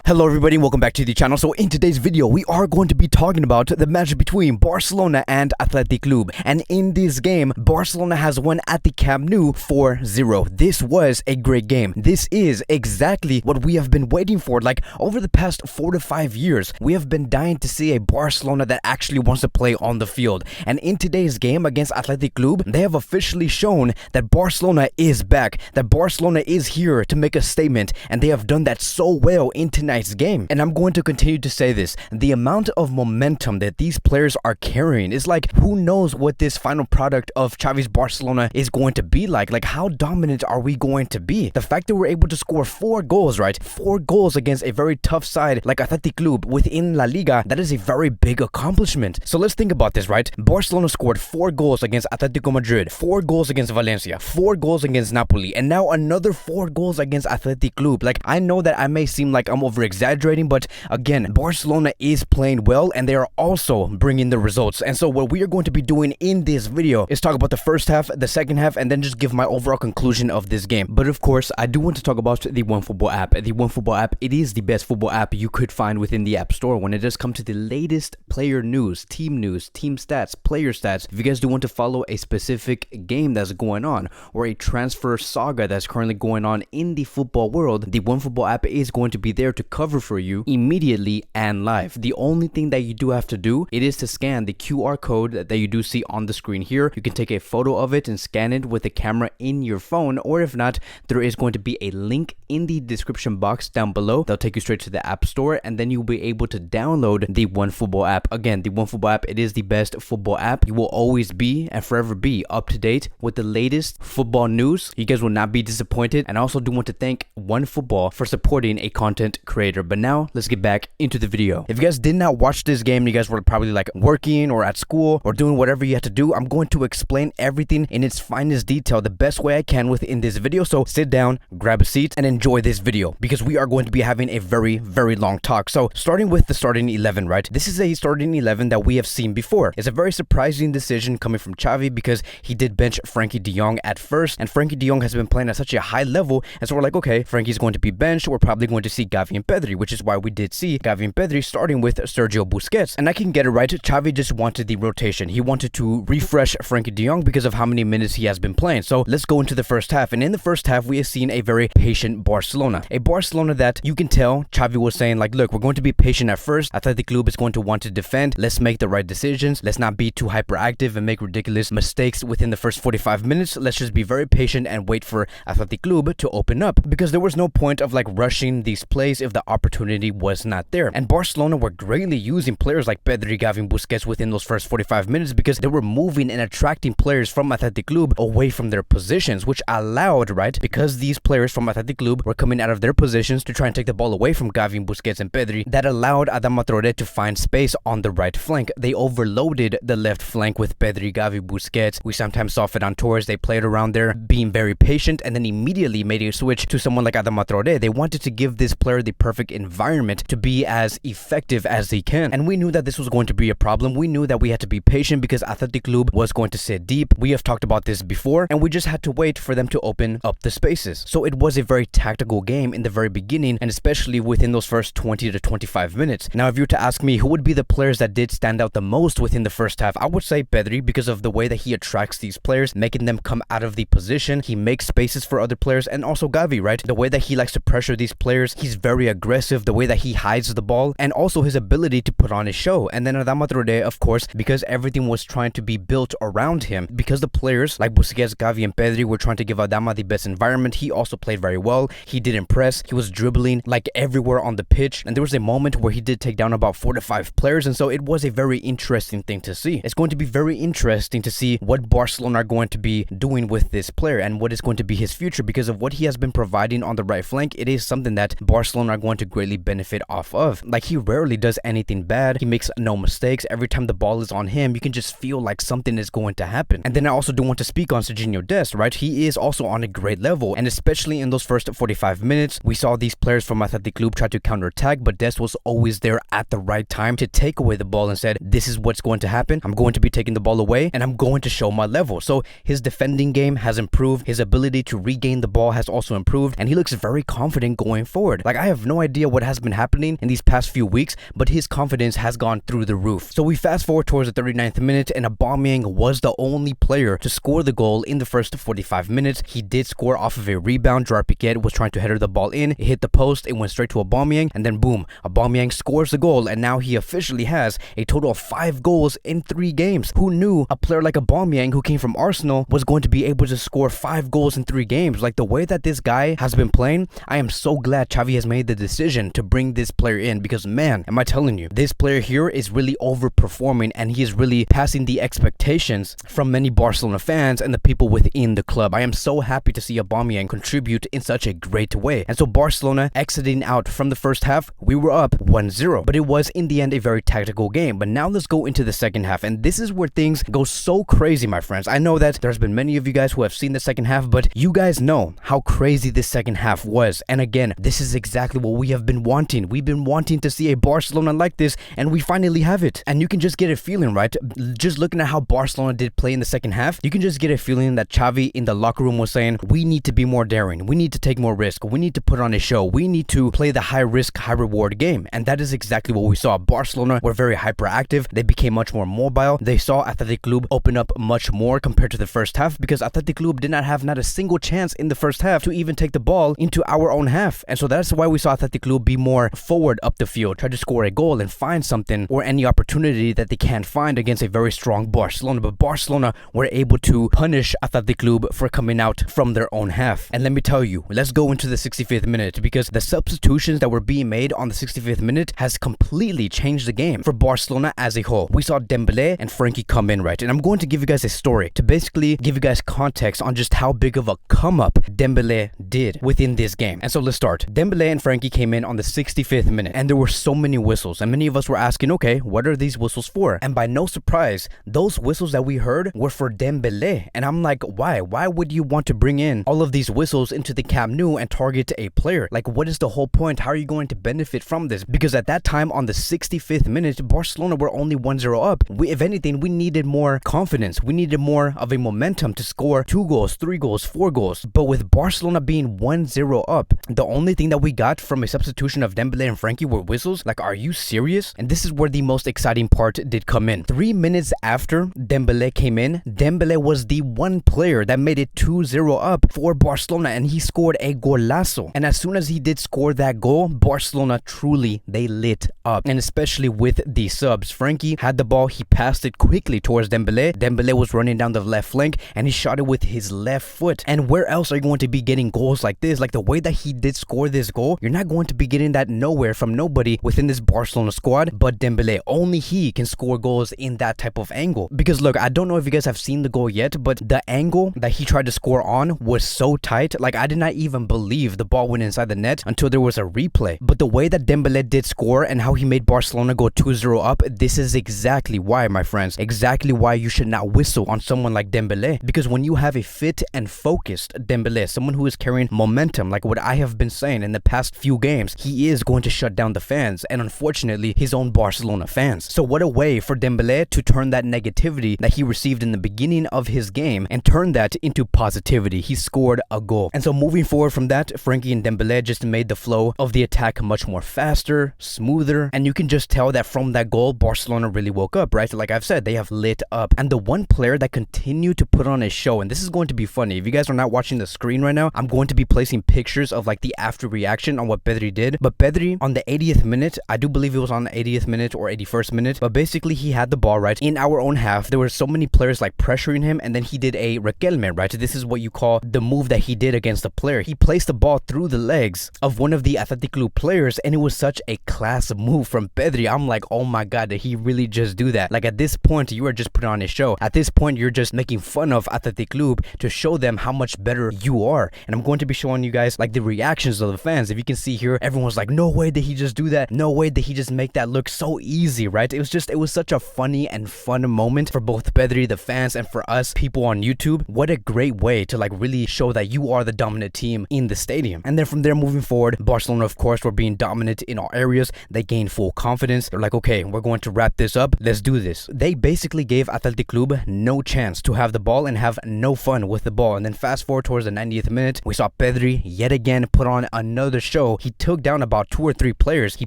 Hello everybody, welcome back to the channel. So in today's video, we are going to be talking about the match between Barcelona and Athletic Club. And in this game, Barcelona has won at the Camp Nou 4-0. This was a great game. This is exactly what we have been waiting for. Like over the past 4 to 5 years, we have been dying to see a Barcelona that actually wants to play on the field. And in today's game against Athletic Club, they have officially shown that Barcelona is back, that Barcelona is here to make a statement, and they have done that so well in tonight's game. And I'm going to continue to say this, the amount of momentum that these players are carrying is like, who knows what this final product of Xavi's Barcelona is going to be like how dominant are we going to be? The fact that we're able to score 4 goals, right? 4 goals against a very tough side like Athletic Club within La Liga, that is a very big accomplishment. So let's think about this, right? Barcelona scored 4 goals against Atletico Madrid, 4 goals against Valencia, 4 goals against Napoli, and now another 4 goals against Athletic Club. Like, I know that I may seem like I'm over-exaggerating, but again, Barcelona is playing well and they are also bringing the results. And so what we are going to be doing in this video is talk about the first half, the second half, and then just give my overall conclusion of this game. But of course, I do want to talk about the OneFootball app. The OneFootball app, it is the best football app you could find within the App Store when it does come to the latest player news, team stats, player stats. If you guys do want to follow a specific game that's going on or a transfer saga that's currently going on in the football world, the OneFootball app is going to be there to cover for you immediately and live. The only thing that you do have to do, it is to scan the QR code that you do see on the screen here. You can take a photo of it and scan it with the camera in your phone, or if not, there is going to be a link in the description box down below. They'll take you straight to the App Store, and then you'll be able to download the OneFootball app. Again, the OneFootball app, it is the best football app. You will always be and forever be up to date with the latest football news. You guys will not be disappointed. And I also do want to thank OneFootball for supporting a content creator. But now let's get back into the video. If you guys did not watch this game, you guys were probably like working or at school or doing whatever you had to do, I'm going to explain everything in its finest detail the best way I can within this video. So sit down, grab a seat, and enjoy this video because we are going to be having a very, very long talk. So starting with the starting 11, right? This is a starting 11 that we have seen before. It's a very surprising decision coming from Xavi because he did bench Frenkie de Jong at first, and Frenkie de Jong has been playing at such a high level, and so we're like, okay, Frankie's going to be benched. We're probably going to see Xavi and Pedri, which is why we did see Xavi and Pedri starting with Sergio Busquets. And I can get it right, Xavi just wanted the rotation. He wanted to refresh Frenkie de Jong because of how many minutes he has been playing. So let's go into the first half. And in the first half, we have seen a very patient Barcelona. A Barcelona that you can tell Xavi was saying like, look, we're going to be patient at first. Athletic Club is going to want to defend. Let's make the right decisions. Let's not be too hyperactive and make ridiculous mistakes within the first 45 minutes. Let's just be very patient and wait for Athletic Club to open up, because there was no point of like rushing these plays if the opportunity was not there. And Barcelona were greatly using players like Pedri, Xavi, and Busquets within those first 45 minutes because they were moving and attracting players from Athletic Club away from their positions, which allowed, right, because these players from Athletic Club were coming out of their positions to try and take the ball away from Xavi, Busquets, and Pedri, that allowed Adama Traoré to find space on the right flank. They overloaded the left flank with Pedri, Xavi, Busquets. We sometimes saw Ferran Torres. They played around there being very patient and then immediately made a switch to someone like Adama Traoré. They wanted to give this player the perfect environment to be as effective as they can. And we knew that this was going to be a problem. We knew that we had to be patient because Athletic Club was going to sit deep. We have talked about this before, and we just had to wait for them to open up the spaces. So it was a very tactical game in the very beginning, and especially within those first 20 to 25 minutes. Now, if you were to ask me who would be the players that did stand out the most within the first half, I would say Pedri, because of the way that he attracts these players, making them come out of the position. He makes spaces for other players, and also Xavi, right? The way that he likes to pressure these players, he's very aggressive, the way that he hides the ball, and also his ability to put on his show. And then Adama Traoré, of course, because everything was trying to be built around him, because the players like Busquets, Xavi, and Pedri were trying to give Adama the best environment. He also played very well. He did impress. He was dribbling like everywhere on the pitch, and there was a moment where he did take down about 4 to 5 players, and so it was a very interesting thing to see. It's going to be very interesting to see what Barcelona are going to be doing with this player and what is going to be his future, because of what he has been providing on the right flank. It is something that Barcelona are going to greatly benefit off of. Like, he rarely does anything bad. He makes no mistakes. Every time the ball is on him, you can just feel like something is going to happen. And then I also do want to speak on Serginho Dest, right? He is also on a great level, and especially in those first 45 minutes, we saw these players from Athletic Club try to counterattack, but Dest was always there at the right time to take away the ball and said, this is what's going to happen. I'm going to be taking the ball away and I'm going to show my level. So his defending game has improved. His ability to regain the ball has also improved, and he looks very confident going forward. Like, I have no idea what has been happening in these past few weeks, but his confidence has gone through the roof. So we fast forward towards the 39th minute, and Aubameyang was the only player to score the goal in the first 45 minutes. He did score off of a rebound. Gerard Piqué was trying to header the ball in. It hit the post. It went straight to Aubameyang, and then boom, Aubameyang scores the goal, and now he officially has a total of 5 goals in 3 games. Who knew a player like Aubameyang, who came from Arsenal, was going to be able to score 5 goals in 3 games? Like, the way that this guy has been playing, I am so glad Xavi has made the decision to bring this player in, because man, am I telling you, this player here is really overperforming, and he is really passing the expectations from many Barcelona fans and the people within the club. I am so happy to see Aubameyang contribute in such a great way. And so Barcelona exiting out from the first half, we were up 1-0, but it was in the end a very tactical game. But now let's go into the second half, and this is where things go so crazy, my friends. I know that there's been many of you guys who have seen the second half, but you guys know how crazy this second half was. And again, this is exactly what we have been wanting. We've been wanting to see a Barcelona like this, and we finally have it. And you can just get a feeling, right? Just looking at how Barcelona did play in the second half, you can just get a feeling that Xavi in the locker room was saying, we need to be more daring, we need to take more risk, we need to put on a show, we need to play the high risk, high reward game. And that is exactly what we saw. Barcelona were very hyperactive, they became much more mobile, they saw Athletic Club open up much more compared to the first half, because Athletic Club did not have not a single chance in the first half to even take the ball into our own half. And so that's why we saw Athletic Club be more forward up the field, try to score a goal and find something or any opportunity that they can't find against a very strong Barcelona. But Barcelona were able to punish Athletic Club for coming out from their own half. And let me tell you, let's go into the 65th minute, because the substitutions that were being made on the 65th minute has completely changed the game for Barcelona as a whole. We saw Dembele and Frenkie come in, right? And I'm going to give you guys a story to basically give you guys context on just how big of a come up Dembele did within this game. And so let's start. Dembele and Frenkie came in on the 65th minute, and there were so many whistles, and many of us were asking, okay, what are these whistles for? And by no surprise, those whistles that we heard were for Dembele. And I'm like, why would you want to bring in all of these whistles into the Camp Nou and target a player? Like, what is the whole point? How are you going to benefit from this? Because at that time on the 65th minute, Barcelona were only 1-0 up. If anything, we needed more confidence, we needed more of a momentum to score 2 goals, 3 goals, 4 goals. But with Barcelona being 1-0 up, the only thing that we got from a substitution of Dembele and Frenkie were whistles. Like, are you serious? And this is where the most exciting part did come in. 3 minutes after Dembele came in, Dembele was the one player that made it 2-0 up for Barcelona, and he scored a golazo. And as soon as he did score that goal, Barcelona truly, they lit up. And especially with the subs, Frenkie had the ball, he passed it quickly towards Dembele. Dembele was running down the left flank, and he shot it with his left foot. And where else are you going to be getting goals like this? Like, the way that he did score this goal, you're not going to be getting that nowhere from nobody within this Barcelona squad but Dembele. Only he can score goals in that type of angle. Because look, I don't know if you guys have seen the goal yet, but the angle that he tried to score on was so tight. Like, I did not even believe the ball went inside the net until there was a replay. But the way that Dembele did score and how he made Barcelona go 2-0 up, this is exactly why, my friends, exactly why you should not whistle on someone like Dembele. Because when you have a fit and focused Dembele, someone who is carrying momentum, like what I have been saying in the past few games, he is going to shut down the fans, and unfortunately his own Barcelona fans. So what a way for Dembele to turn that negativity that he received in the beginning of his game and turn that into positivity. He scored a goal. And so moving forward from that, Frenkie and Dembele just made the flow of the attack much more faster, smoother, and you can just tell that from that goal, Barcelona really woke up, right? Like I've said, they have lit up. And the one player that continued to put on a show, and this is going to be funny, if you guys are not watching the screen right now, I'm going to be placing pictures of like the after reaction on what Pedri did. But Pedri on the 80th minute, I do believe it was on the 80th minute or 81st minute, but basically he had the ball right in our own half. There were so many players like pressuring him, and then he did a Riquelme, right? This is what you call the move that he did against the player. He placed the ball through the legs of one of the Athletic Club players, and it was such a class move from Pedri. I'm like, oh my god, did he really just do that? Like, at this point, you are just putting on a show. At this point, you're just making fun of Athletic Club to show them how much better you are. And I'm going to be showing you guys like the reactions of the fans. If you can see here, everyone's like, no way did he just do that? No way did he just make that look so easy, right? It was such a funny and fun moment for both Pedri, the fans, and for us people on YouTube. What a great way to like really show that you are the dominant team in the stadium. And then from there moving forward, Barcelona of course were being dominant in all areas. They gained full confidence. They're like, okay, we're going to wrap this up, let's do this. They basically gave Athletic Club no chance to have the ball and have no fun with the ball. And then fast forward towards the 90th minute, we saw Pedri yet again put on another show he took down about 2 or 3 players. He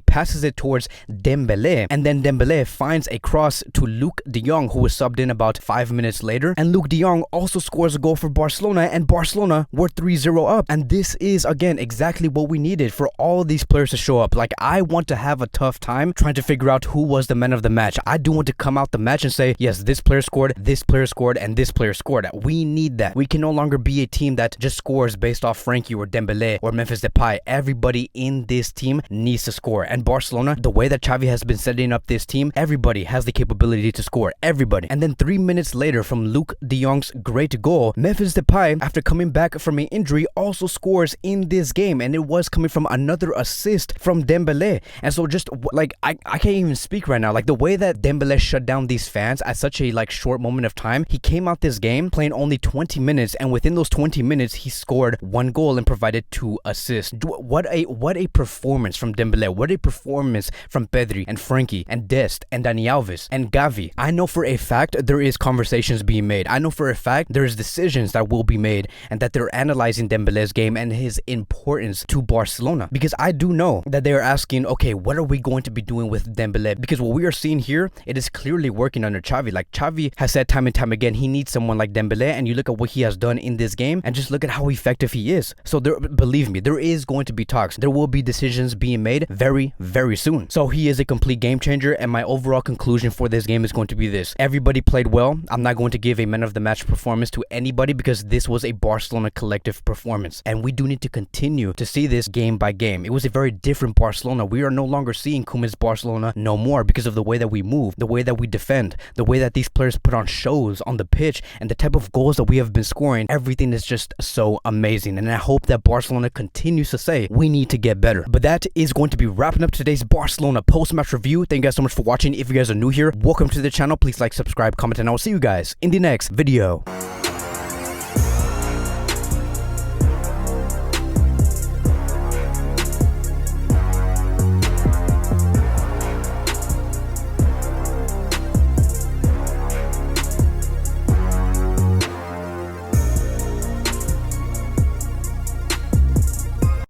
passes it towards Dembele, and then Dembele finds a cross to Luuk de Jong, who was subbed in about 5 minutes later, and Luuk de Jong also scores a goal for Barcelona, and Barcelona were 3-0 up. And this is again exactly what we needed for all of these players to show up. Like, I want to have a tough time trying to figure out who was the man of the match. I do want to come out the match and say, yes, this player scored, and this player scored. We need that. We can no longer be a team that just scores based off Frankie or Dembele or Memphis Depay. Everybody in this team needs to score. And Barcelona, the way that Xavi has been setting up this team, everybody has the capability to score. Everybody. And then 3 minutes later, from Luuk de Jong's great goal, Memphis Depay, after coming back from an injury, also scores in this game, and it was coming from another assist from Dembele. And so just like I can't even speak right now. Like, the way that Dembele shut down these fans at such a short moment of time. He came out this game playing only 20 minutes, and within those 20 minutes he scored 1 goal and provided 2 assists. What a performance from Dembele. What a performance from Pedri and Frankie and Dest and Dani Alves and Xavi. I know for a fact there is conversations being made. I know for a fact there's decisions that will be made, and that they're analyzing Dembele's game and his importance to Barcelona, because I do know that they are asking, okay, what are we going to be doing with Dembele? Because what we are seeing here, it is clearly working under Xavi. Like, Xavi has said time and time again, he needs someone like Dembele, and you look at what he has done in this game and just look at how effective he is. So believe me, there is going to be talks. There will be decisions being made very, very soon. So he is a complete game changer, and my overall conclusion for this game is going to be this: everybody played well. I'm not going to give a man of the match performance to anybody, because this was a Barcelona collective performance, and we do need to continue to see this game by game. It was a very different Barcelona. We are no longer seeing Koeman's Barcelona no more, because of the way that we move, the way that we defend, the way that these players put on shows on the pitch, and the type of goals that we have been scoring. Everything is just so amazing, and I hope that Barcelona continues to say we need to get better. But that is going to be wrapping up today's Barcelona post-match review. Thank you guys so much for watching. If you guys are new here, welcome to the channel. Please like, subscribe, comment, and I will see you guys in the next video.